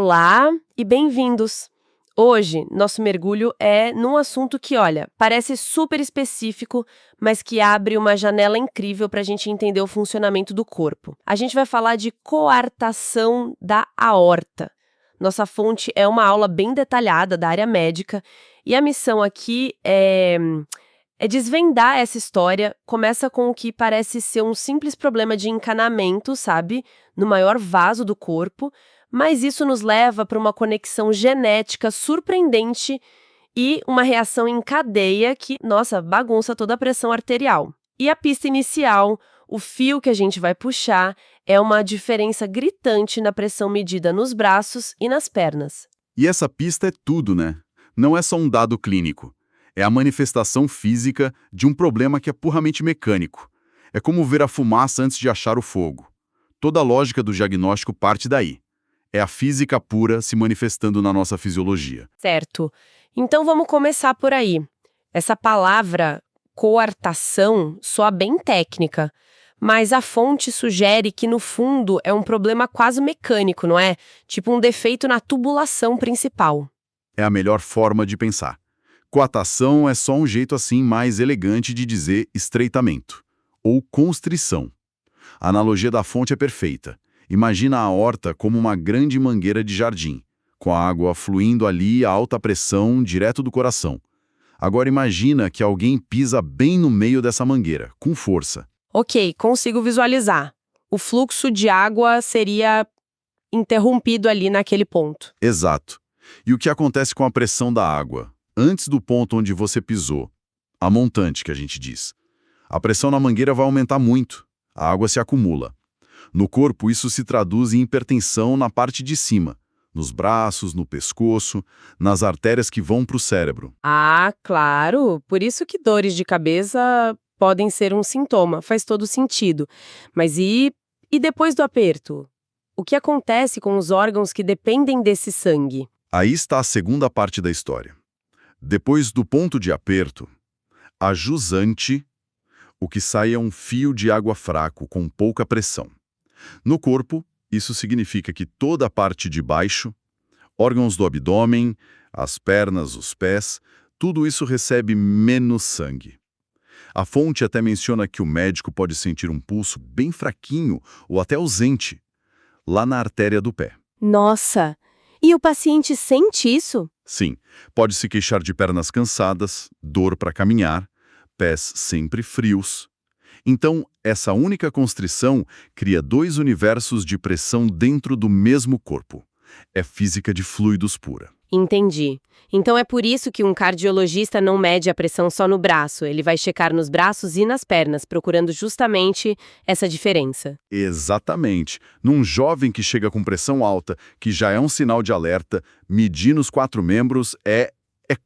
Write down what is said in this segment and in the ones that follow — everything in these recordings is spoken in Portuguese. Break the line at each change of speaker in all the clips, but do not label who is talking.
Olá e bem-vindos! Hoje, nosso mergulho é num assunto que, olha, parece super específico, mas que abre uma janela incrível para a gente entender o funcionamento do corpo. A gente vai falar de coartação da aorta. Nossa fonte é uma aula bem detalhada da área médica e a missão aqui é desvendar essa história. Começa com o que parece ser um simples problema de encanamento, sabe? No maior vaso do corpo. Mas isso nos leva para uma conexão genética surpreendente e uma reação em cadeia que, nossa, bagunça toda a pressão arterial. E a pista inicial, o fio que a gente vai puxar, é uma diferença gritante na pressão medida nos braços e nas pernas.
E essa pista é tudo, né? Não é só um dado clínico. É a manifestação física de um problema que é puramente mecânico. É como ver a fumaça antes de achar o fogo. Toda a lógica do diagnóstico parte daí. É a física pura se manifestando na nossa fisiologia.
Certo. Então vamos começar por aí. Essa palavra coartação soa bem técnica, mas a fonte sugere que, no fundo, é um problema quase mecânico, não é? Tipo um defeito na tubulação principal.
É a melhor forma de pensar. Coatação é só um jeito assim mais elegante de dizer estreitamento, ou constrição. A analogia da fonte é perfeita. Imagina a aorta como uma grande mangueira de jardim, com a água fluindo ali a alta pressão direto do coração. Agora imagina que alguém pisa bem no meio dessa mangueira, com força.
Ok, consigo visualizar. O fluxo de água seria interrompido ali naquele ponto.
Exato. E o que acontece com a pressão da água? Antes do ponto onde você pisou, a montante que a gente diz. A pressão na mangueira vai aumentar muito, a água se acumula. No corpo, isso se traduz em hipertensão na parte de cima, nos braços, no pescoço, nas artérias que vão para o cérebro.
Ah, claro! Por isso que dores de cabeça podem ser um sintoma, faz todo sentido. Mas e depois do aperto? O que acontece com os órgãos que dependem desse sangue?
Aí está a segunda parte da história. Depois do ponto de aperto, a jusante, o que sai é um fio de água fraco com pouca pressão. No corpo, isso significa que toda a parte de baixo, órgãos do abdômen, as pernas, os pés, tudo isso recebe menos sangue. A fonte até menciona que o médico pode sentir um pulso bem fraquinho ou até ausente, lá na artéria do pé.
Nossa! E o paciente sente isso?
Sim, pode se queixar de pernas cansadas, dor para caminhar, pés sempre frios. Então, essa única constrição cria dois universos de pressão dentro do mesmo corpo. É física de fluidos pura.
Entendi. Então é por isso que um cardiologista não mede a pressão só no braço, ele vai checar nos braços e nas pernas, procurando justamente essa diferença.
Exatamente. Num jovem que chega com pressão alta, que já é um sinal de alerta, medir nos 4 membros é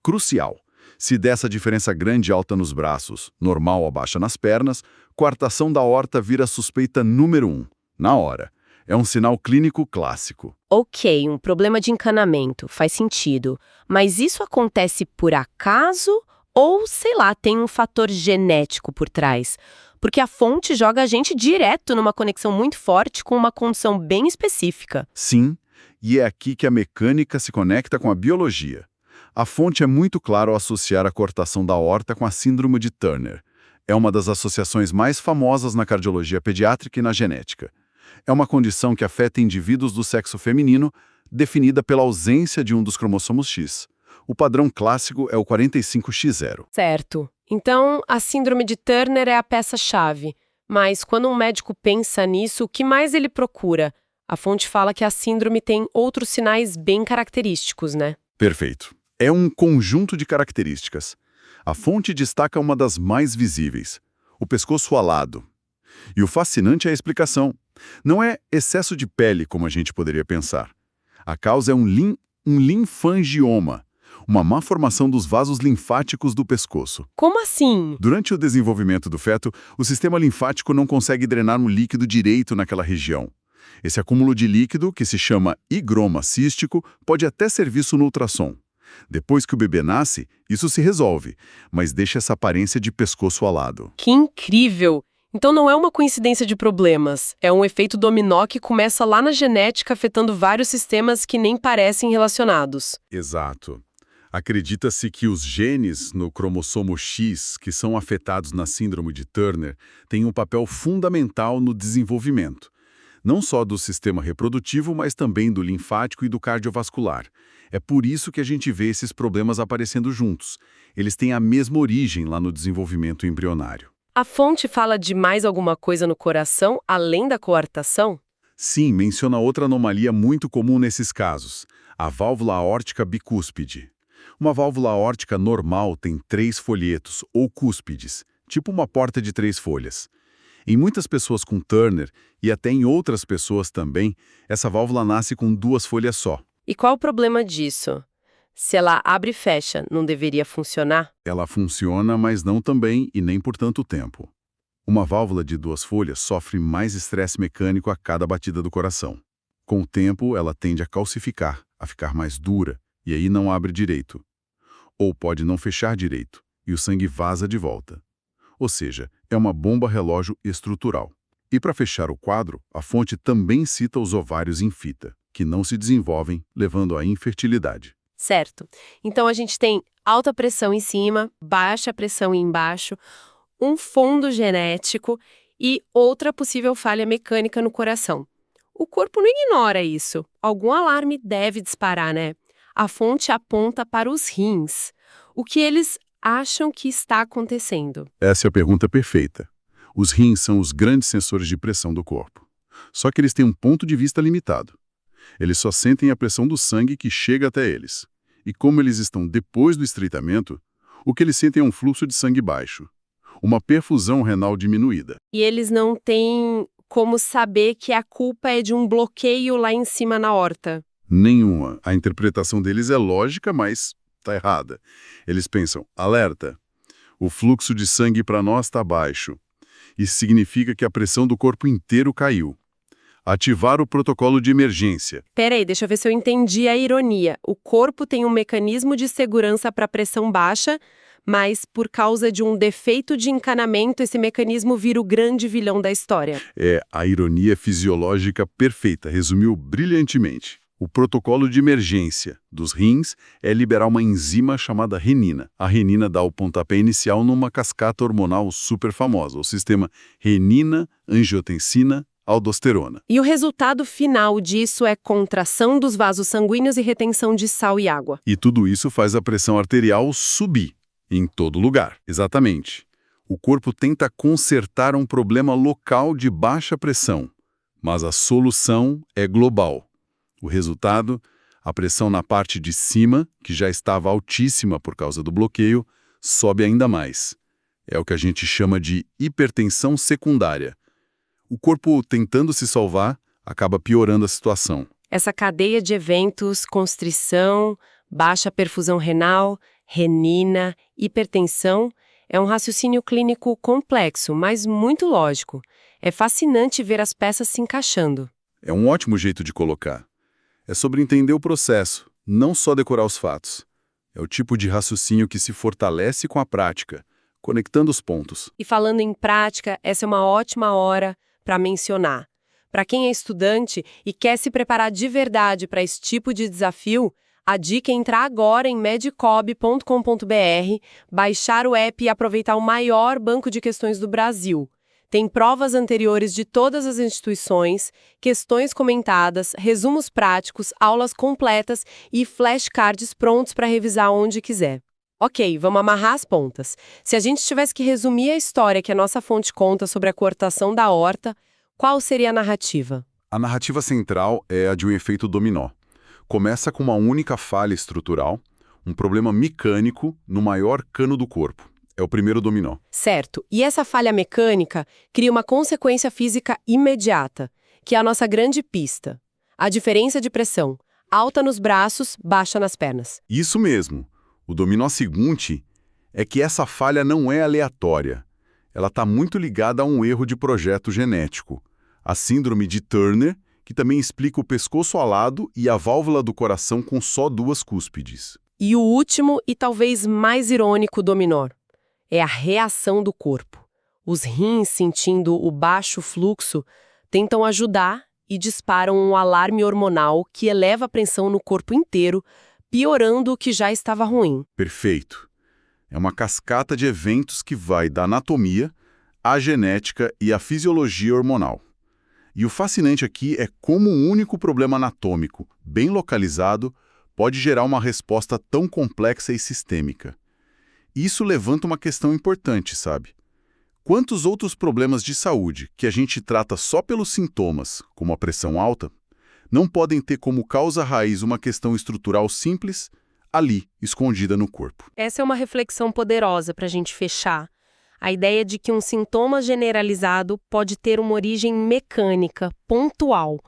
crucial. Se der essa diferença grande e alta nos braços, normal ou baixa nas pernas, coartação da aorta vira suspeita número 1, na hora. É um sinal clínico clássico.
Ok, um problema de encanamento, faz sentido. Mas isso acontece por acaso ou, sei lá, tem um fator genético por trás? Porque a fonte joga a gente direto numa conexão muito forte com uma condição bem específica.
Sim, e é aqui que a mecânica se conecta com a biologia. A fonte é muito clara ao associar a coartação da aorta com a síndrome de Turner. É uma das associações mais famosas na cardiologia pediátrica e na genética. É uma condição que afeta indivíduos do sexo feminino, definida pela ausência de um dos cromossomos X. O padrão clássico é o 45X0.
Certo. Então, a síndrome de Turner é a peça-chave. Mas quando um médico pensa nisso, o que mais ele procura? A fonte fala que a síndrome tem outros sinais bem característicos, né?
Perfeito. É um conjunto de características. A fonte destaca uma das mais visíveis, o pescoço alado. E o fascinante é a explicação. Não é excesso de pele, como a gente poderia pensar. A causa é um linfangioma, uma má formação dos vasos linfáticos do pescoço.
Como assim?
Durante o desenvolvimento do feto, o sistema linfático não consegue drenar um líquido direito naquela região. Esse acúmulo de líquido, que se chama higroma cístico, pode até ser visto no ultrassom. Depois que o bebê nasce, isso se resolve, mas deixa essa aparência de pescoço alado.
Que incrível! Então não é uma coincidência de problemas, é um efeito dominó que começa lá na genética, afetando vários sistemas que nem parecem relacionados.
Exato. Acredita-se que os genes no cromossomo X, que são afetados na síndrome de Turner, têm um papel fundamental no desenvolvimento, não só do sistema reprodutivo, mas também do linfático e do cardiovascular. É por isso que a gente vê esses problemas aparecendo juntos. Eles têm a mesma origem lá no desenvolvimento embrionário.
A fonte fala de mais alguma coisa no coração, além da coartação?
Sim, menciona outra anomalia muito comum nesses casos, a válvula aórtica bicúspide. Uma válvula aórtica normal tem 3 folhetos, ou cúspides, tipo uma porta de 3 folhas. Em muitas pessoas com Turner, e até em outras pessoas também, essa válvula nasce com 2 folhas só.
E qual o problema disso? Se ela abre e fecha, não deveria funcionar?
Ela funciona, mas não também e nem por tanto tempo. Uma válvula de 2 folhas sofre mais estresse mecânico a cada batida do coração. Com o tempo, ela tende a calcificar, a ficar mais dura, e aí não abre direito. Ou pode não fechar direito, e o sangue vaza de volta. Ou seja, é uma bomba relógio estrutural. E para fechar o quadro, a fonte também cita os ovários em fita, que não se desenvolvem, levando à infertilidade.
Certo. Então a gente tem alta pressão em cima, baixa pressão embaixo, um fundo genético e outra possível falha mecânica no coração. O corpo não ignora isso. Algum alarme deve disparar, né? A fonte aponta para os rins. O que eles acham que está acontecendo?
Essa é a pergunta perfeita. Os rins são os grandes sensores de pressão do corpo. Só que eles têm um ponto de vista limitado. Eles só sentem a pressão do sangue que chega até eles. E como eles estão depois do estreitamento, o que eles sentem é um fluxo de sangue baixo, uma perfusão renal diminuída.
E eles não têm como saber que a culpa é de um bloqueio lá em cima na horta.
Nenhuma. A interpretação deles é lógica, mas está errada. Eles pensam, alerta, o fluxo de sangue para nós está baixo. Isso significa que a pressão do corpo inteiro caiu. Ativar o protocolo de emergência.
Peraí, deixa eu ver se eu entendi a ironia. O corpo tem um mecanismo de segurança para pressão baixa, mas por causa de um defeito de encanamento, esse mecanismo vira o grande vilão da história.
É a ironia fisiológica perfeita, resumiu brilhantemente. O protocolo de emergência dos rins é liberar uma enzima chamada renina. A renina dá o pontapé inicial numa cascata hormonal super famosa, o sistema renina-angiotensina-aldosterona.
E o resultado final disso é contração dos vasos sanguíneos e retenção de sal e água.
E tudo isso faz a pressão arterial subir, em todo lugar. Exatamente. O corpo tenta consertar um problema local de baixa pressão, mas a solução é global. O resultado, a pressão na parte de cima, que já estava altíssima por causa do bloqueio, sobe ainda mais. É o que a gente chama de hipertensão secundária. O corpo, tentando se salvar, acaba piorando a situação.
Essa cadeia de eventos, constrição, baixa perfusão renal, renina, hipertensão, é um raciocínio clínico complexo, mas muito lógico. É fascinante ver as peças se encaixando.
É um ótimo jeito de colocar. É sobre entender o processo, não só decorar os fatos. É o tipo de raciocínio que se fortalece com a prática, conectando os pontos.
E falando em prática, essa é uma ótima hora para mencionar. Para quem é estudante e quer se preparar de verdade para esse tipo de desafio, a dica é entrar agora em medicob.com.br, baixar o app e aproveitar o maior banco de questões do Brasil. Tem provas anteriores de todas as instituições, questões comentadas, resumos práticos, aulas completas e flashcards prontos para revisar onde quiser. Ok, vamos amarrar as pontas. Se a gente tivesse que resumir a história que a nossa fonte conta sobre a coartação da aorta, qual seria a narrativa?
A narrativa central é a de um efeito dominó. Começa com uma única falha estrutural, um problema mecânico no maior cano do corpo. É o primeiro dominó.
Certo. E essa falha mecânica cria uma consequência física imediata, que é a nossa grande pista. A diferença de pressão, alta nos braços, baixa nas pernas.
Isso mesmo. O dominó seguinte é que essa falha não é aleatória. Ela está muito ligada a um erro de projeto genético. A síndrome de Turner, que também explica o pescoço alado e a válvula do coração com só 2 cúspides.
E o último e talvez mais irônico dominó é a reação do corpo. Os rins, sentindo o baixo fluxo, tentam ajudar e disparam um alarme hormonal que eleva a pressão no corpo inteiro, piorando o que já estava ruim.
Perfeito. É uma cascata de eventos que vai da anatomia à genética e à fisiologia hormonal. E o fascinante aqui é como um único problema anatômico, bem localizado, pode gerar uma resposta tão complexa e sistêmica. Isso levanta uma questão importante, sabe? Quantos outros problemas de saúde que a gente trata só pelos sintomas, como a pressão alta, não podem ter como causa raiz uma questão estrutural simples, ali, escondida no corpo?
Essa é uma reflexão poderosa para a gente fechar. A ideia de que um sintoma generalizado pode ter uma origem mecânica, pontual,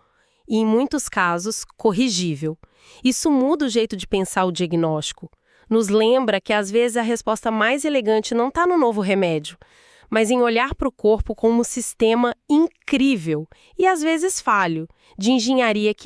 e, em muitos casos, corrigível. Isso muda o jeito de pensar o diagnóstico. Nos lembra que, às vezes, a resposta mais elegante não está no novo remédio, mas em olhar para o corpo como um sistema incrível e, às vezes, falho, de engenharia que